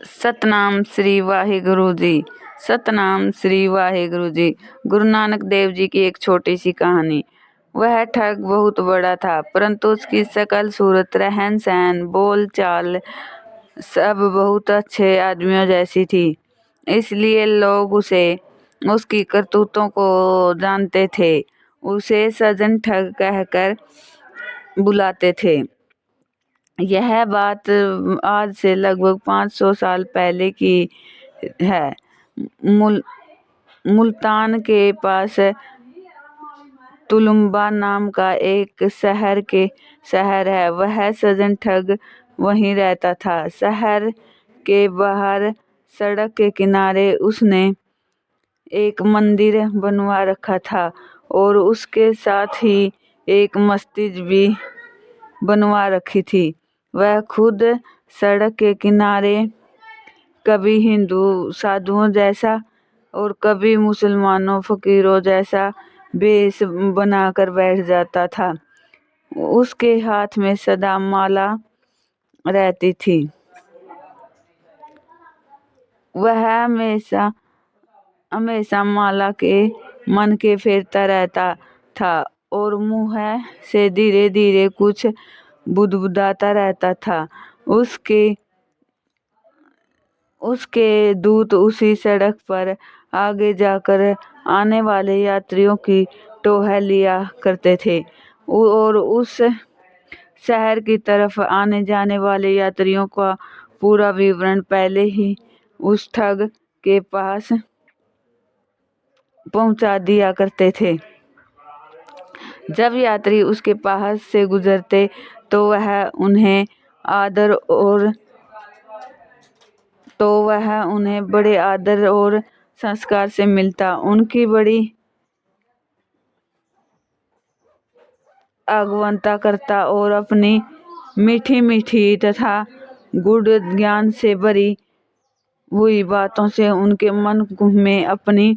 सतनाम श्री वाहिगुरु जी। सतनाम श्री वाहिगुरु जी। गुरु नानक देव जी की एक छोटी सी कहानी। वह ठग बहुत बड़ा था, परंतु उसकी शकल सूरत, रहन सहन, बोल चाल सब बहुत अच्छे आदमियों जैसी थी। इसलिए लोग उसकी करतूतों को जानते थे। उसे सजन ठग कहकर बुलाते थे। यह बात आज से लगभग 500 साल पहले की है। मुल्तान के पास तुलुम्बा नाम का एक शहर है। वह सजन ठग वहीं रहता था। शहर के बाहर सड़क के किनारे उसने एक मंदिर बनवा रखा था और उसके साथ ही एक मस्जिद भी बनवा रखी थी। वह खुद सड़क के किनारे कभी हिंदू साधुओं जैसा और कभी मुसलमानों फकीरों जैसा वेश बनाकर बैठ जाता था। उसके हाथ में सदा माला रहती थी। वह हमेशा माला के मन के फेरता रहता था और मुंह से धीरे धीरे कुछ बुदबुदाता रहता था। उसके दूत उसी सड़क पर आगे जाकर आने वाले यात्रियों की टोह लिया करते थे और उस शहर की तरफ आने जाने वाले यात्रियों का पूरा विवरण पहले ही उस ठग के पास पहुंचा दिया करते थे। जब यात्री उसके पास से गुजरते तो वह उन्हें बड़े आदर और संस्कार से मिलता, उनकी बड़ी आगवंता करता और अपनी मीठी मीठी तथा गूढ़ ज्ञान से भरी हुई बातों से उनके मन में अपनी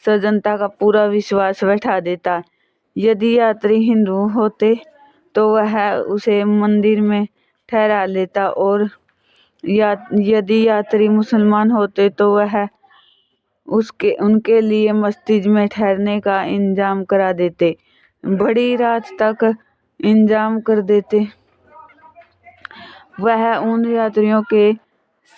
सजनता का पूरा विश्वास बैठा देता। यदि यात्री हिंदू होते तो वह उसे मंदिर में ठहरा लेता और यदि यात्री मुसलमान होते तो वह उनके लिए मस्जिद में ठहरने का इंतजाम करा देते, बड़ी रात तक इंतजाम कर देते। वह उन यात्रियों के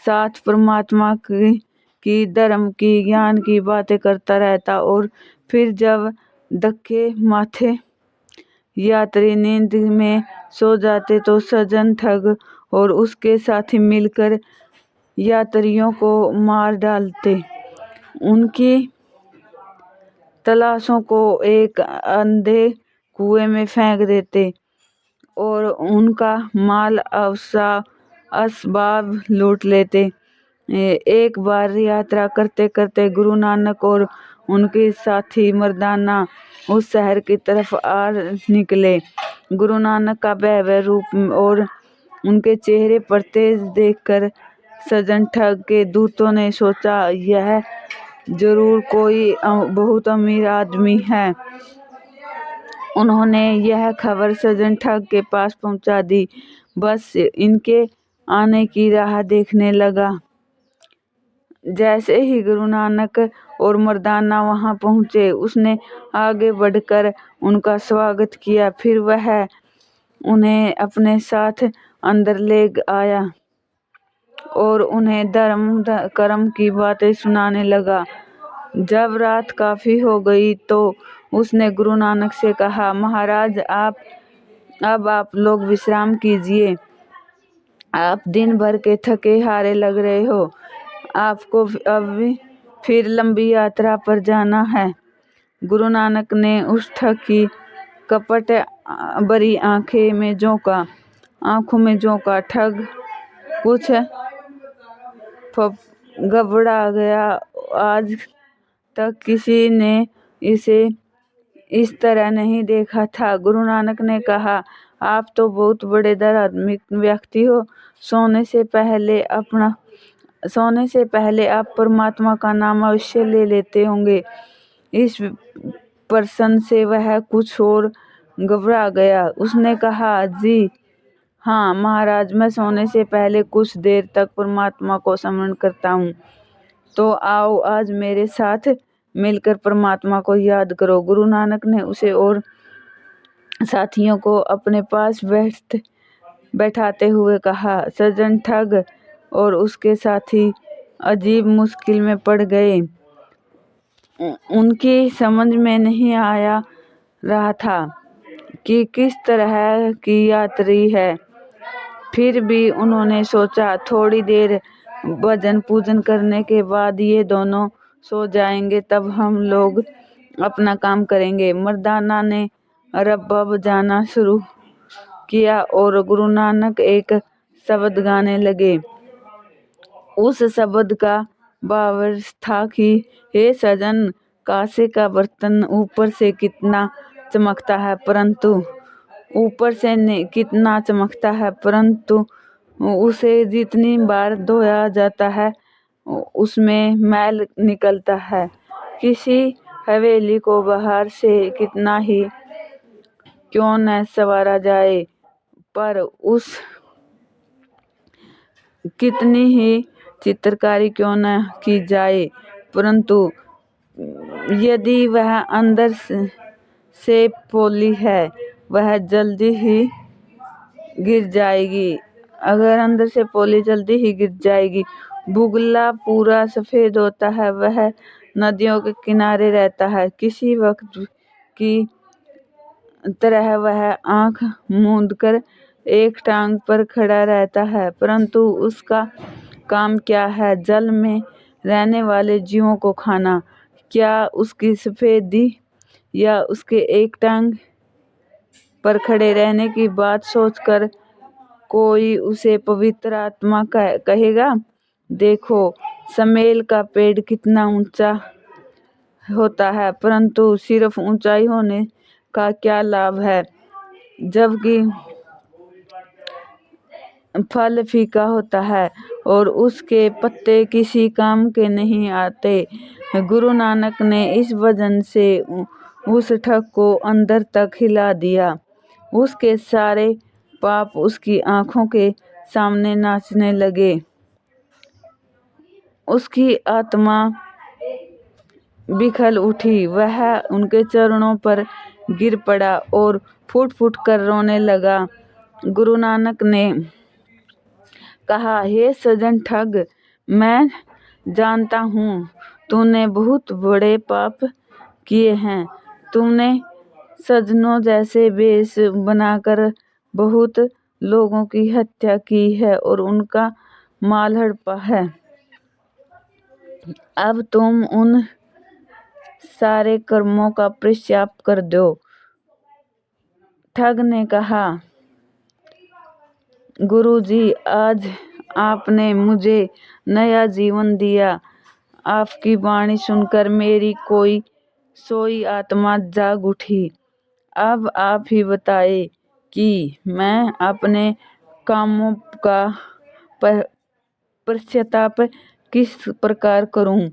साथ परमात्मा की धर्म की ज्ञान की बातें करता रहता और फिर जब धक्के माथे यात्री नींद में सो जाते तो सजन ठग और उसके साथी मिलकर यात्रियों को मार डालते, उनकी तलाशों को एक अंधे कुएं में फेंक देते और उनका माल असबाब लूट लेते। एक बार यात्रा करते करते गुरु नानक और उनके साथी मर्दाना उस शहर की तरफ आ निकले। गुरु नानक का भव्य रूप और उनके चेहरे पर तेज देखकर सजन ठग के दूतों ने सोचा, यह जरूर कोई बहुत अमीर आदमी है। उन्होंने यह खबर सजन ठग के पास पहुंचा दी। बस इनके आने की राह देखने लगा। जैसे ही गुरु नानक और मर्दाना वहां पहुंचे, उसने आगे बढ़कर उनका स्वागत किया। फिर वह उन्हें अपने साथ अंदर ले आया और उन्हें धर्म कर्म की बातें सुनाने लगा। जब रात काफी हो गई तो उसने गुरु नानक से कहा, महाराज अब आप लोग विश्राम कीजिए। आप दिन भर के थके हारे लग रहे हो। आपको अब फिर लंबी यात्रा पर जाना है। गुरु नानक ने उस ठग की कपट भरी आंखों में झोंका। ठग कुछ घबरा गया। आज तक किसी ने इसे इस तरह नहीं देखा था। गुरु नानक ने कहा, आप तो बहुत बड़े धार्मिक व्यक्ति हो। सोने से पहले आप परमात्मा का नाम अवश्य ले लेते होंगे। इस प्रश्न से वह कुछ और घबरा गया। उसने कहा, जी हाँ महाराज, मैं सोने से पहले कुछ देर तक परमात्मा को स्मरण करता हूँ। तो आओ आज मेरे साथ मिलकर परमात्मा को याद करो। गुरु नानक ने उसे और साथियों को अपने पास बैठाते हुए कहा। सज्जन ठग और उसके साथी अजीब मुश्किल में पड़ गए। उनकी समझ में नहीं आया रहा था कि किस तरह की यात्री है। फिर भी उन्होंने सोचा थोड़ी देर भजन पूजन करने के बाद ये दोनों सो जाएंगे, तब हम लोग अपना काम करेंगे। मर्दाना ने रब्बा बजाना शुरू किया और गुरु नानक एक शब्द गाने लगे। उस शब्द का भाव था कि हे सजन, कांसे का बर्तन ऊपर से कितना चमकता है, परंतु कितना चमकता है, परंतु उसे जितनी बार धोया जाता है उसमें मैल निकलता है। किसी हवेली को बाहर से कितना ही क्यों न संवारा जाए, पर उस कितनी ही चित्रकारी क्यों न की जाए, परंतु यदि वह अंदर से पोली है वह जल्दी ही गिर जाएगी। अगर अंदर से पोली जल्दी ही गिर जाएगी। बुगला पूरा सफेद होता है, वह नदियों के किनारे रहता है। किसी वक्त की तरह वह आंख मूंदकर एक टांग पर खड़ा रहता है, परंतु उसका काम क्या है? जल में रहने वाले जीवों को खाना। क्या उसकी सफेदी या उसके एक टांग पर खड़े रहने की बात सोचकर कोई उसे पवित्र आत्मा कहेगा? देखो समेल का पेड़ कितना ऊंचा होता है, परंतु सिर्फ ऊंचाई होने का क्या लाभ है, जबकि फल फीका होता है और उसके पत्ते किसी काम के नहीं आते। गुरु नानक ने इस वजन से उस ठग को अंदर तक हिला दिया। उसके सारे पाप उसकी आंखों के सामने नाचने लगे। उसकी आत्मा बिखर उठी। वह उनके चरणों पर गिर पड़ा और फूट फूट कर रोने लगा। गुरु नानक ने कहा, हे सज्जन ठग, मैं जानता हूँ तूने बहुत बड़े पाप किए हैं। तुमने सज्जनों जैसे वेश बनाकर बहुत लोगों की हत्या की है और उनका माल हड़पा है। अब तुम उन सारे कर्मों का प्रायश्चित कर दो। ठग ने कहा, गुरुजी, आज आपने मुझे नया जीवन दिया। आपकी वाणी सुनकर मेरी कोई सोई आत्मा जाग उठी। अब आप ही बताए कि मैं अपने कामों का पश्चाताप किस प्रकार करूं?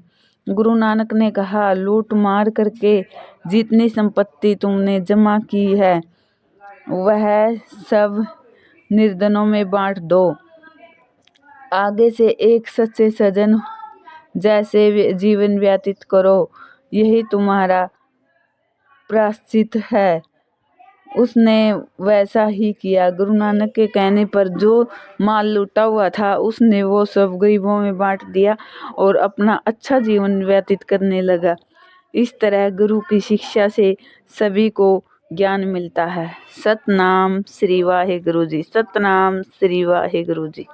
गुरु नानक ने कहा, लूट मार करके जितनी संपत्ति तुमने जमा की है वह सब निर्धनों में बांट दो। आगे से एक सच्चे सज्जन जैसे जीवन व्यतीत करो, यही तुम्हारा प्रायश्चित है। उसने वैसा ही किया। गुरु नानक के कहने पर जो माल लूटा हुआ था उसने वो सब गरीबों में बांट दिया और अपना अच्छा जीवन व्यतीत करने लगा। इस तरह गुरु की शिक्षा से सभी को ज्ञान मिलता है। सतनाम श्री वाहे गुरु जी। सतनाम श्री वाहे गुरु जी।